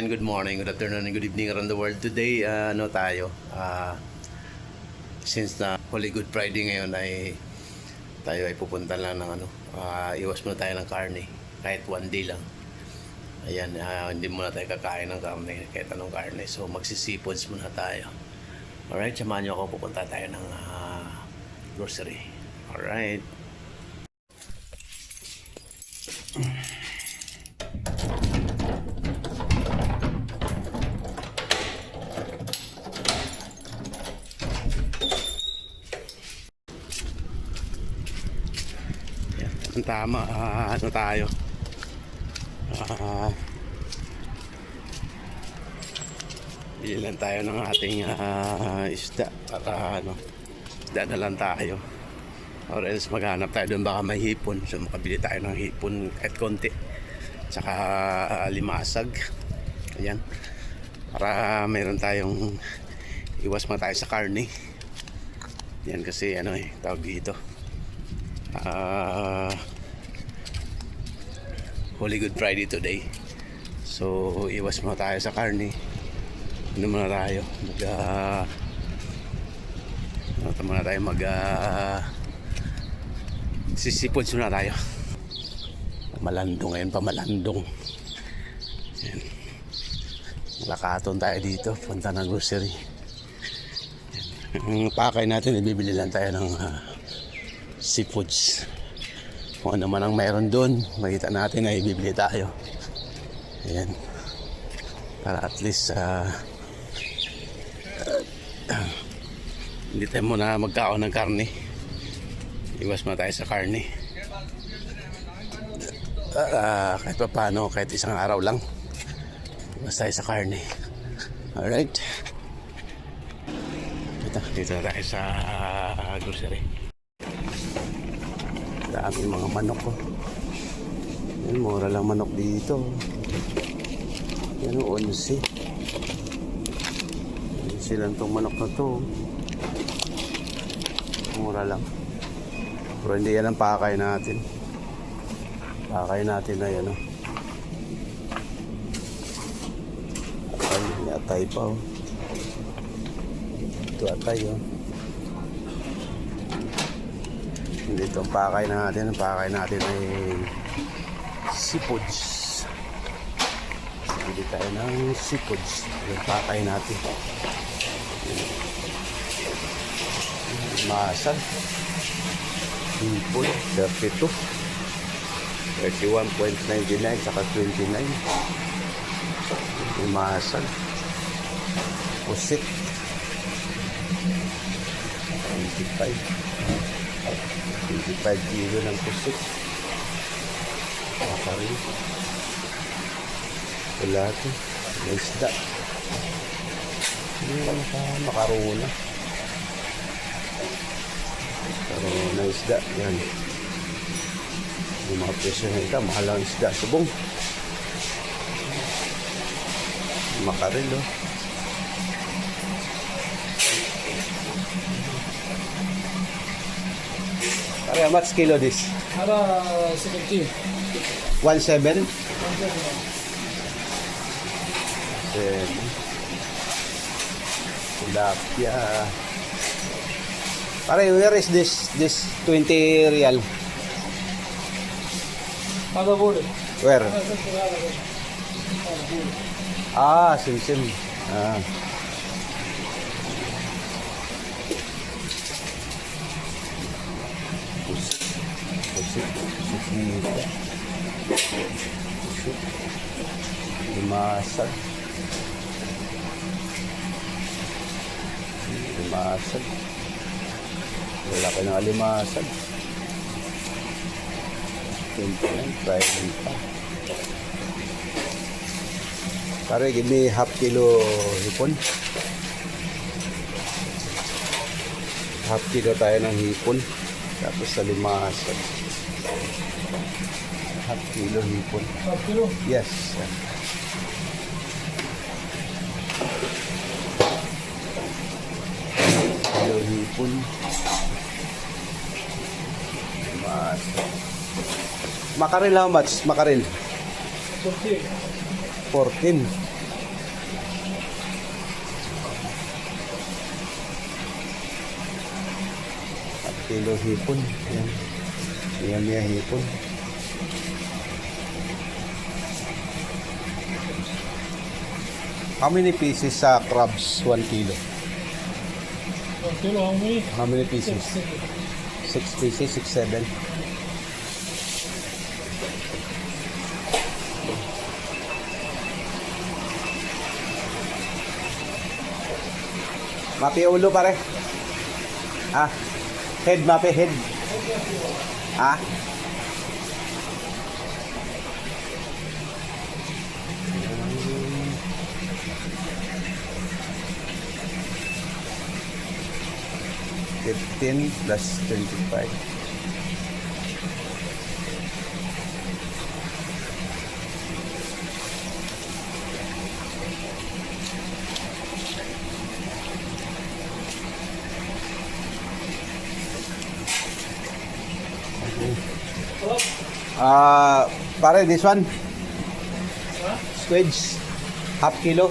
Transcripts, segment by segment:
Good morning, good afternoon, and good evening around the world. Today, since na Holy Good Friday ngayon ay tayo ay pupunta lang ng iwas muna tayo ng karne, kahit one day lang. Ayan, hindi muna tayo kakain ng karne, kahit anong karne. So, magsisipods muna tayo. Alright, samahan nyo ako, pupunta tayo ng grocery. Alright. Ang tama, tayo bili lang tayo ng ating isda para isda na lang tayo, or else maghanap tayo doon, baka may hipon, so makabili tayo ng hipon kahit konti, tsaka limasag. Ayan, para meron tayong iwas mo tayo sa karne. Yan kasi tawag dito, Holy Good Friday today. So iwas muna tayo sa karne. Ano muna tayo sisipods muna tayo. Malandong ngayon, pamalandong. Yan. Lakaton tayo dito, punta ng grocery. Ang pakay natin, ibibili lang tayo ng seafoods. Kung ano man ang mayroon doon, makita natin na ibibili tayo. Ayan. Para at least hindi tayo muna magkaon ng karne. Iwas muna tayo sa karne. Kahit pa paano, kahit isang araw lang, iwas tayo sa karne. Alright. Dito na tayo sa grocery. Dami mga manok ko. Yan, mura lang manok dito. Yan o, 11. 11 lang itong manok na to. Mura lang. Pero hindi yan ang pakay natin. Pakay natin na yan o. Atay pa o. Ito atay o. Dito ang pakay natin. Ang pakay natin ay seafoods. Bili tayo ng seafoods. Yung pakay natin. Masal. Hipon. 32. 31.99 saka 29. Masal. Pusit. 25 kilo ng pusit. Baka rin. Wala ito. May isda. Makaruna. Makaruna isda. Yan. Yung mga presyo na ito. Mahal ang isda. Subong. Makaril oh. How much kilo this? 17. 17? Tilapia. Pare, where is this 20 real? Pagaburi. Where? Sim. Limasag. Wala ka ng limasag. 29, pricing pa. Pare, give me half kilo hipon. Half kilo tayo ng hipon. Tapos sa limasag. Half kilo hipon. Half kilo? Yes. Kilo hipon. Makarel, how much? Makarel? 14. 14. kilo hipon. Ayan. Miya hipon. How many pieces sa crabs 1 kilo? Kilo, how many? How many pieces? 6 pieces, 6, 7. Mapi ulo pare. Ah. Head mapi head. Ah. +25. Pare, this one. Squids. Half kilo.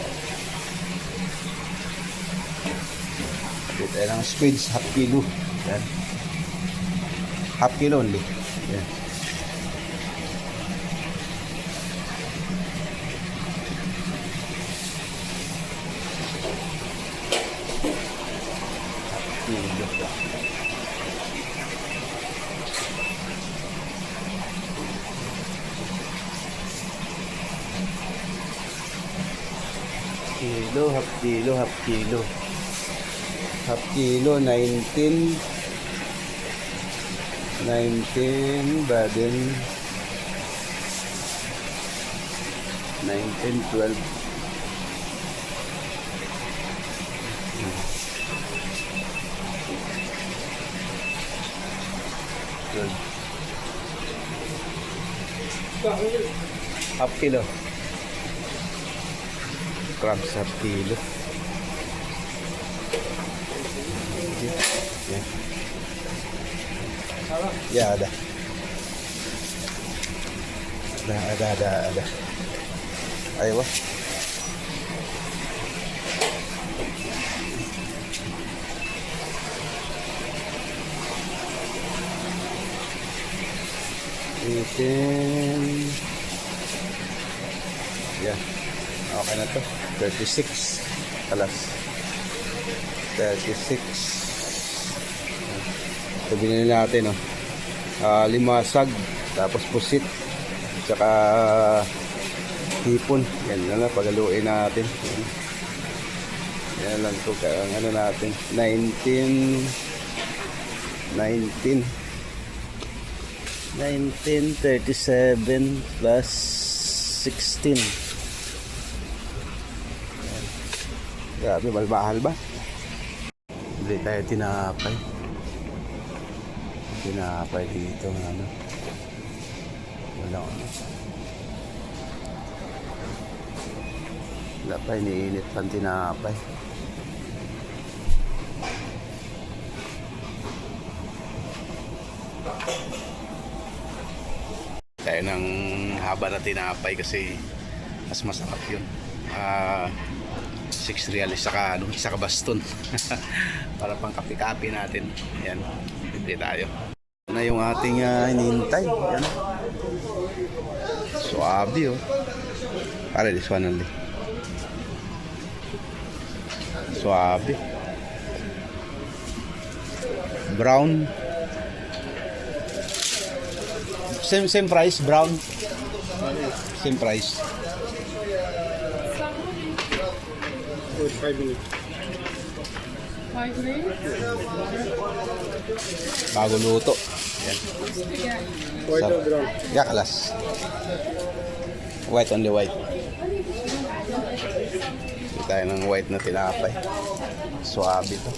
Ito ng squids, half kilo. Yan. Half kilo only. Yan. Half kilo. Half kilo. Half kilo, 19, baden 19, 12. Half kilo. Crabs half kilo. Ya ada. Ada. Ayo wah. Itin. Ya. Okay na to. 36 alas. 36. Ito binili natin, no? Limasag, tapos pusit, tsaka hipon. Yan lang, pagaluin natin. Yan lang ito, ang ano natin, 1937 plus 16. Yan. Grabe, mahal ba? Bili tayo tinapay. Tinapay dito, ano. Wala pa, iniinit pang tinapay. Tayo ng haba na tinapay kasi mas masarap yun. 6 reals saka baston. Para pang kape-kape natin. Yan, bibili tayo. Ito na yung ating hinihintay. Yan. Suabe, oh. Para this one only. Suabe. Brown. Same price, brown. Same price. 5 minutes. 5 minutes? Bago luto. Yan. White or brown? Yakalas. White, only white. Hindi tayo ng white na tinapay. Suabe to.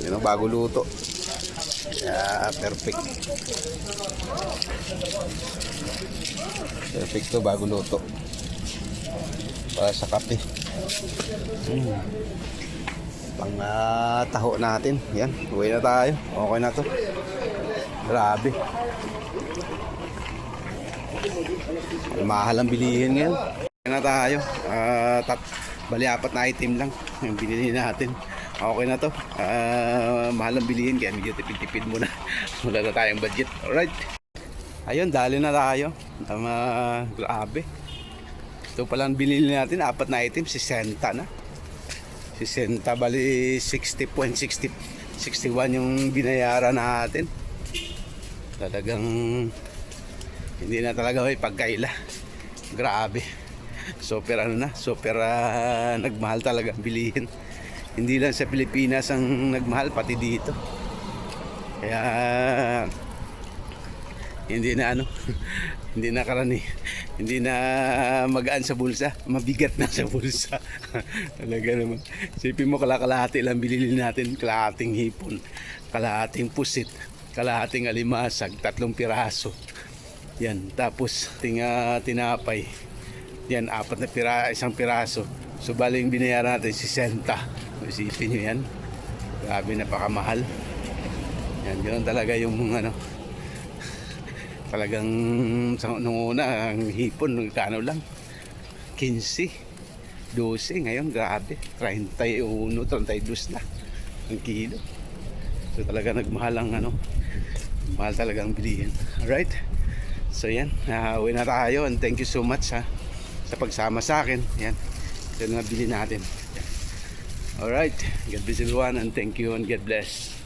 Yan o, bago luto. Yeah, perfect. Perfect to, bago luto. Para sa kape. Pang taho natin. Yan, uwi na tayo. Okay na to. Grabe. Mahal ang bilihin ngayon. Uwi na tayo. Bali 4 na item lang yung binili natin. okay na to. Mahal ang bilihin kaya medyo tipid-tipid muna. Wala na tayong budget. Alright. Ayun, dali na tayo. Grabe. Ito palang binili natin, 4 na item, 60 na. 60 bali 60.61 yung binayaran natin. Talagang hindi na talaga may pagkaila. Grabe. Super super nagmahal talaga ang bilihin. Hindi lang sa Pilipinas ang nagmahal, pati dito. Kaya hindi na hindi na hindi na magaan sa bulsa, mabigat na sa bulsa. Talaga naman. Isipin mo, kalahati lang bilhin natin, kalahating hipon, kalahating pusit, kalahating alimasag, 3 piraso. Yan, tapos tinapay. Yan, 4 na isang piraso. So bali yung binayaran natin 60. Isipin nyo yan. Grabe, napakamahal. Yan, ganoon talaga yung talagang nung una ang hipon kano lang 15, 12, ngayon grabe 31, 32 na ang kilo. So talaga nagmahal ang mahal talaga ang bilihin. Alright, so yan, uwi na tayo and thank you so much sa pagsama sa akin. Yan, ito na bili natin. Alright, God bless everyone and thank you and God bless.